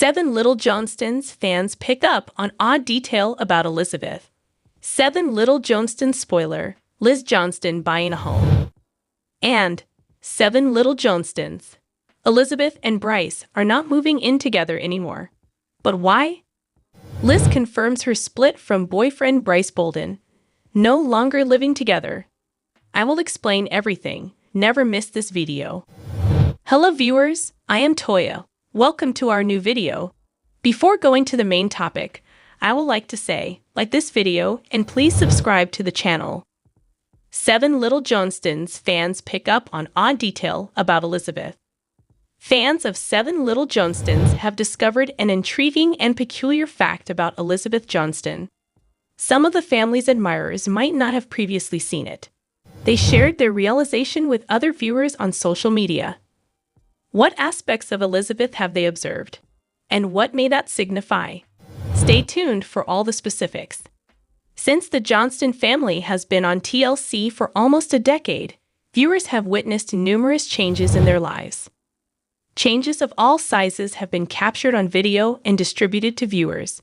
7 Little Johnstons fans pick up on odd detail about Elizabeth. 7 Little Johnstons spoiler, Liz Johnston buying a home. And 7 Little Johnstons. Elizabeth and Bryce are not moving in together anymore. But why? Liz confirms her split from boyfriend Bryce Bolden. No longer living together. I will explain everything. Never miss this video. Hello viewers, I am Toya. Welcome to our new video. Before going to the main topic, I would like to say, like this video and please subscribe to the channel. 7 Little Johnstons fans pick up on odd detail about Elizabeth. Fans of 7 Little Johnstons have discovered an intriguing and peculiar fact about Elizabeth Johnston. Some of the family's admirers might not have previously seen it. They shared their realization with other viewers on social media. What aspects of Elizabeth have they observed? And what may that signify? Stay tuned for all the specifics. Since the Johnston family has been on TLC for almost a decade, viewers have witnessed numerous changes in their lives. Changes of all sizes have been captured on video and distributed to viewers.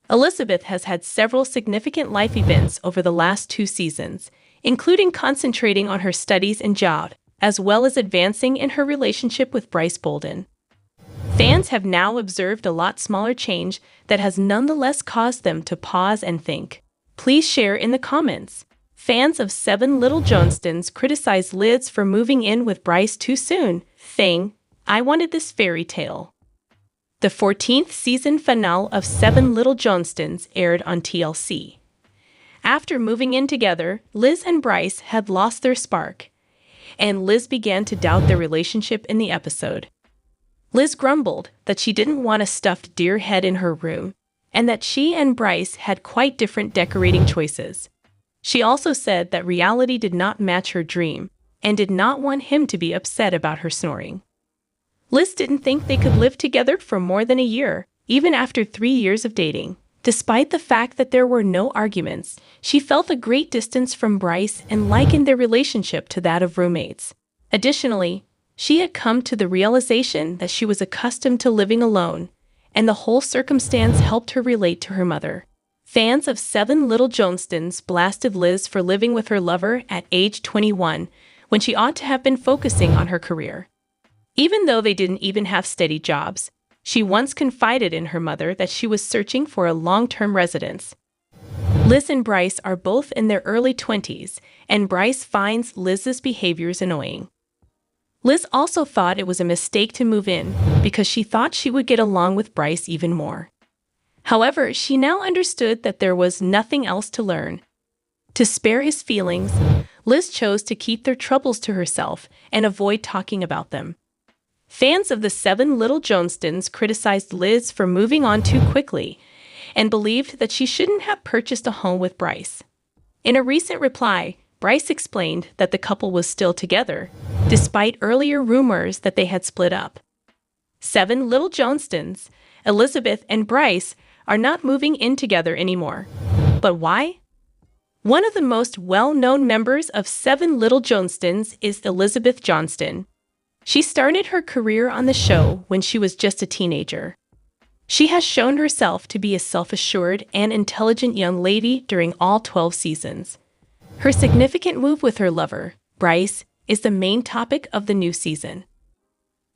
Elizabeth has had several significant life events over the last 2 seasons, including concentrating on her studies and job, as well as advancing in her relationship with Bryce Bolden. Fans have now observed a lot smaller change that has nonetheless caused them to pause and think. Please share in the comments. Fans of 7 Little Johnstons criticize Liz for moving in with Bryce too soon. I wanted this fairy tale. The 14th season finale of 7 Little Johnstons aired on TLC. After moving in together, Liz and Bryce had lost their spark, and Liz began to doubt their relationship in the episode. Liz grumbled that she didn't want a stuffed deer head in her room, and that she and Bryce had quite different decorating choices. She also said that reality did not match her dream, and did not want him to be upset about her snoring. Liz didn't think they could live together for more than a year, even after 3 years of dating. Despite the fact that there were no arguments, she felt a great distance from Bryce and likened their relationship to that of roommates. Additionally, she had come to the realization that she was accustomed to living alone, and the whole circumstance helped her relate to her mother. Fans of 7 Little Johnstons blasted Liz for living with her lover at age 21, when she ought to have been focusing on her career. Even though they didn't even have steady jobs, she once confided in her mother that she was searching for a long-term residence. Liz and Bryce are both in their early 20s, and Bryce finds Liz's behaviors annoying. Liz also thought it was a mistake to move in because she thought she would get along with Bryce even more. However, she now understood that there was nothing else to learn. To spare his feelings, Liz chose to keep their troubles to herself and avoid talking about them. Fans of the 7 Little Johnstons criticized Liz for moving on too quickly and believed that she shouldn't have purchased a home with Bryce. In a recent reply, Bryce explained that the couple was still together, despite earlier rumors that they had split up. 7 Little Johnstons, Elizabeth and Bryce, are not moving in together anymore. But why? One of the most well-known members of 7 Little Johnstons is Elizabeth Johnston. She started her career on the show when she was just a teenager. She has shown herself to be a self-assured and intelligent young lady during all 12 seasons. Her significant move with her lover, Bryce, is the main topic of the new season.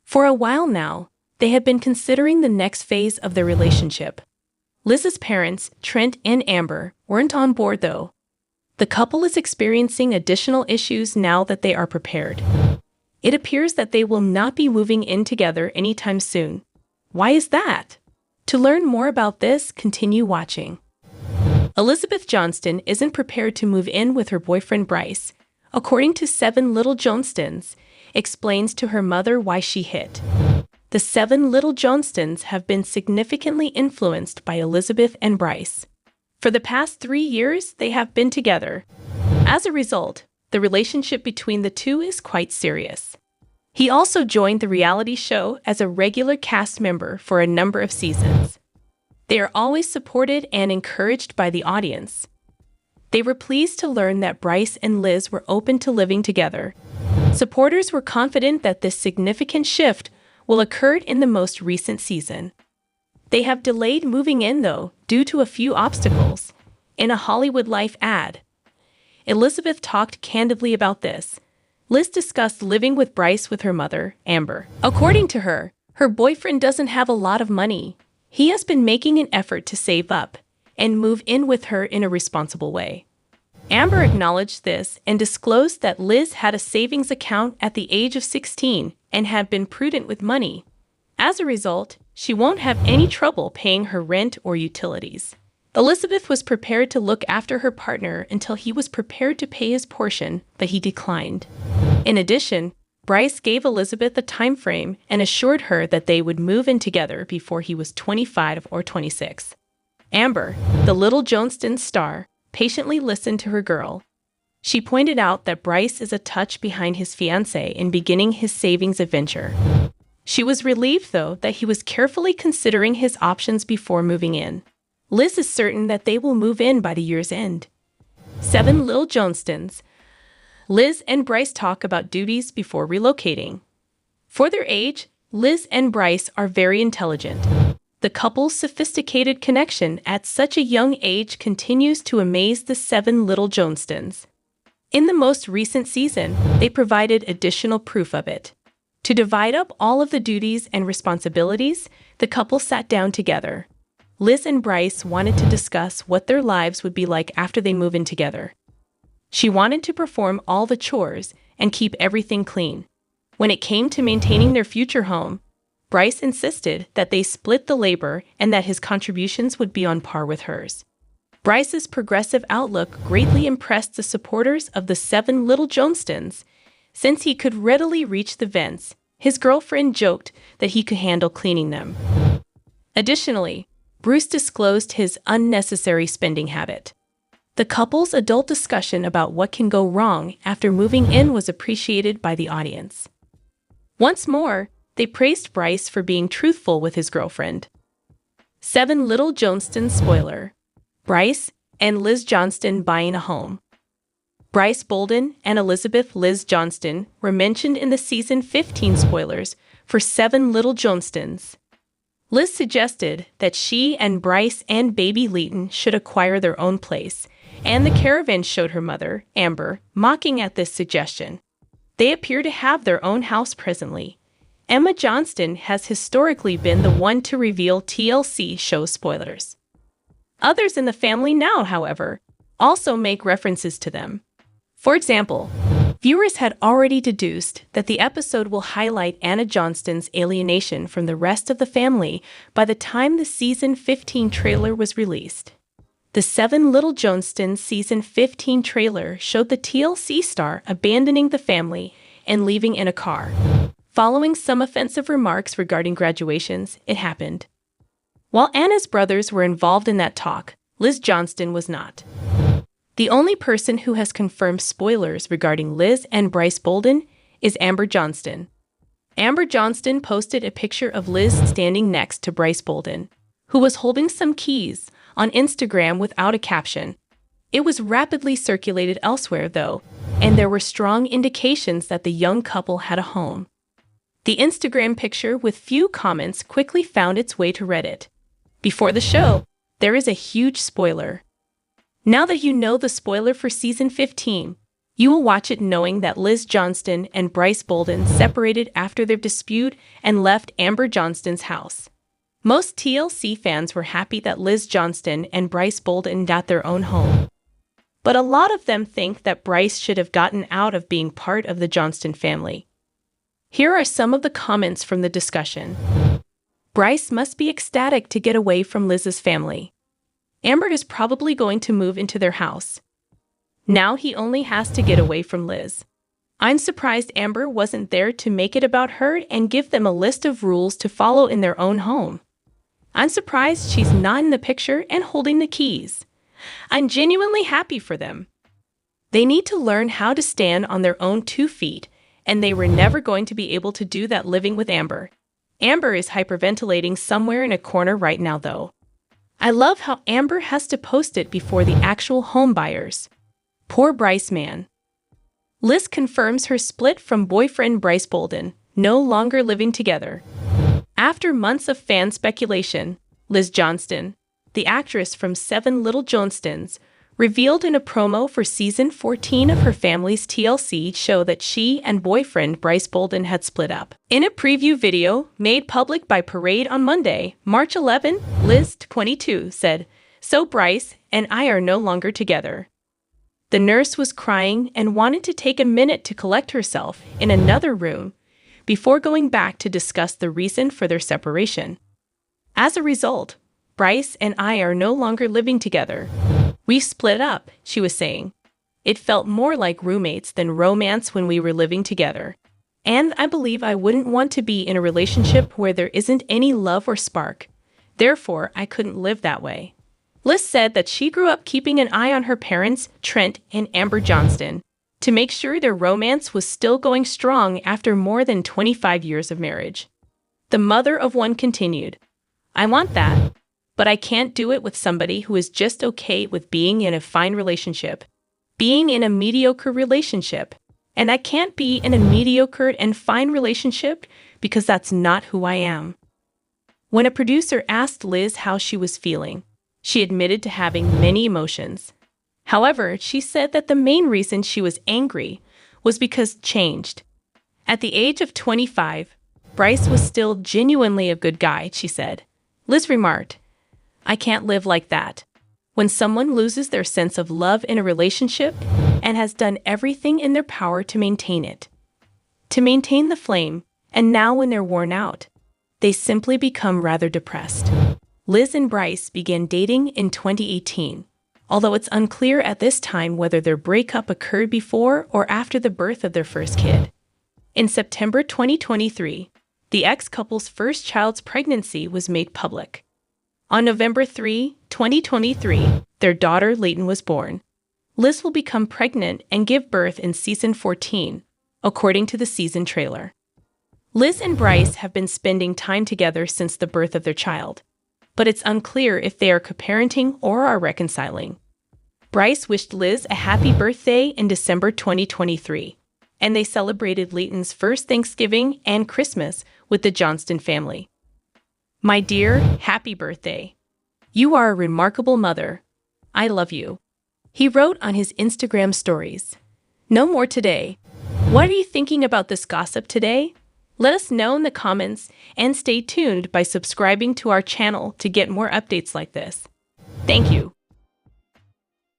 For a while now, they have been considering the next phase of their relationship. Liz's parents, Trent and Amber, weren't on board though. The couple is experiencing additional issues now that they are prepared. It appears that they will not be moving in together anytime soon. Why is that? To learn more about this, continue watching. Elizabeth Johnston isn't prepared to move in with her boyfriend Bryce, according to 7 Little Johnstons, explains to her mother why she hit. The 7 Little Johnstons have been significantly influenced by Elizabeth and Bryce. For the past 3 years, they have been together. As a result, the relationship between the two is quite serious. He also joined the reality show as a regular cast member for a number of seasons. They are always supported and encouraged by the audience. They were pleased to learn that Bryce and Liz were open to living together. Supporters were confident that this significant shift will occur in the most recent season. They have delayed moving in, though, due to a few obstacles. In a Hollywood Life ad, Elizabeth talked candidly about this. Liz discussed living with Bryce with her mother, Amber. According to her, her boyfriend doesn't have a lot of money. He has been making an effort to save up and move in with her in a responsible way. Amber acknowledged this and disclosed that Liz had a savings account at the age of 16 and had been prudent with money. As a result, she won't have any trouble paying her rent or utilities. Elizabeth was prepared to look after her partner until he was prepared to pay his portion, but he declined. In addition, Bryce gave Elizabeth a time frame and assured her that they would move in together before he was 25 or 26. Amber, the little Johnstons star, patiently listened to her girl. She pointed out that Bryce is a touch behind his fiancée in beginning his savings adventure. She was relieved, though, that he was carefully considering his options before moving in. Liz is certain that they will move in by the year's end. 7 Little Johnstons. Liz and Bryce talk about duties before relocating. For their age, Liz and Bryce are very intelligent. The couple's sophisticated connection at such a young age continues to amaze the 7 Little Johnstons. In the most recent season, they provided additional proof of it. To divide up all of the duties and responsibilities, the couple sat down together. Liz and Bryce wanted to discuss what their lives would be like after they move in together. She wanted to perform all the chores and keep everything clean. When it came to maintaining their future home, Bryce insisted that they split the labor and that his contributions would be on par with hers. Bryce's progressive outlook greatly impressed the supporters of the 7 Little Johnstons. Since he could readily reach the vents, his girlfriend joked that he could handle cleaning them. Additionally, Bruce disclosed his unnecessary spending habit. The couple's adult discussion about what can go wrong after moving in was appreciated by the audience. Once more, they praised Bryce for being truthful with his girlfriend. 7 Little Johnstons spoiler. Bryce and Liz Johnston buying a home. Bryce Bolden and Elizabeth Liz Johnston were mentioned in the season 15 spoilers for 7 Little Johnstons. Liz suggested that she and Bryce and baby Leighton should acquire their own place, and the caravan showed her mother, Amber, mocking at this suggestion. They appear to have their own house presently. Emma Johnston has historically been the one to reveal TLC show spoilers. Others in the family now, however, also make references to them. For example, viewers had already deduced that the episode will highlight Anna Johnston's alienation from the rest of the family by the time the season 15 trailer was released. The 7 Little Johnstons season 15 trailer showed the TLC star abandoning the family and leaving in a car. Following some offensive remarks regarding graduations, it happened. While Anna's brothers were involved in that talk, Liz Johnston was not. The only person who has confirmed spoilers regarding Liz and Bryce Bolden is Amber Johnston. Amber Johnston posted a picture of Liz standing next to Bryce Bolden, who was holding some keys, on Instagram without a caption. It was rapidly circulated elsewhere, though, and there were strong indications that the young couple had a home. The Instagram picture with few comments quickly found its way to Reddit. Before the show, there is a huge spoiler. Now that you know the spoiler for season 15, you will watch it knowing that Liz Johnston and Bryce Bolden separated after their dispute and left Amber Johnston's house. Most TLC fans were happy that Liz Johnston and Bryce Bolden got their own home. But a lot of them think that Bryce should have gotten out of being part of the Johnston family. Here are some of the comments from the discussion. Bryce must be ecstatic to get away from Liz's family. Amber is probably going to move into their house. Now he only has to get away from Liz. I'm surprised Amber wasn't there to make it about her and give them a list of rules to follow in their own home. I'm surprised she's not in the picture and holding the keys. I'm genuinely happy for them. They need to learn how to stand on their own 2 feet, and they were never going to be able to do that living with Amber. Amber is hyperventilating somewhere in a corner right now, though. I love how Amber has to post it before the actual home buyers. Poor Bryce man. Liz confirms her split from boyfriend Bryce Bolden, no longer living together. After months of fan speculation, Liz Johnston, the actress from Seven Little Johnstons, revealed in a promo for season 14 of her family's TLC show that she and boyfriend Bryce Bolden had split up. In a preview video made public by Parade on Monday, March 11, Liz, 22, said, "So Bryce and I are no longer together." The nurse was crying and wanted to take a minute to collect herself in another room before going back to discuss the reason for their separation. As a result, Bryce and I are no longer living together. We split up, she was saying. It felt more like roommates than romance when we were living together. And I believe I wouldn't want to be in a relationship where there isn't any love or spark. Therefore, I couldn't live that way. Liz said that she grew up keeping an eye on her parents, Trent and Amber Johnston, to make sure their romance was still going strong after more than 25 years of marriage. The mother of one continued, "I want that, but I can't do it with somebody who is just okay with being in a fine relationship, being in a mediocre relationship, and I can't be in a mediocre and fine relationship because that's not who I am." When a producer asked Liz how she was feeling, she admitted to having many emotions. However, she said that the main reason she was angry was because changed. At the age of 25, Bryce was still genuinely a good guy, she said. Liz remarked, "I can't live like that. When someone loses their sense of love in a relationship and has done everything in their power to maintain it, to maintain the flame, and now when they're worn out, they simply become rather depressed." Liz and Bryce began dating in 2018. Although it's unclear at this time whether their breakup occurred before or after the birth of their first kid. In September 2023, the ex-couple's first child's pregnancy was made public. On November 3, 2023, their daughter Leighton was born. Liz will become pregnant and give birth in season 14, according to the season trailer. Liz and Bryce have been spending time together since the birth of their child, but it's unclear if they are co-parenting or are reconciling. Bryce wished Liz a happy birthday in December 2023, and they celebrated Leighton's first Thanksgiving and Christmas with the Johnston family. "My dear, happy birthday. You are a remarkable mother. I love you," he wrote on his Instagram stories. No more today. What are you thinking about this gossip today? Let us know in the comments and stay tuned by subscribing to our channel to get more updates like this. Thank you.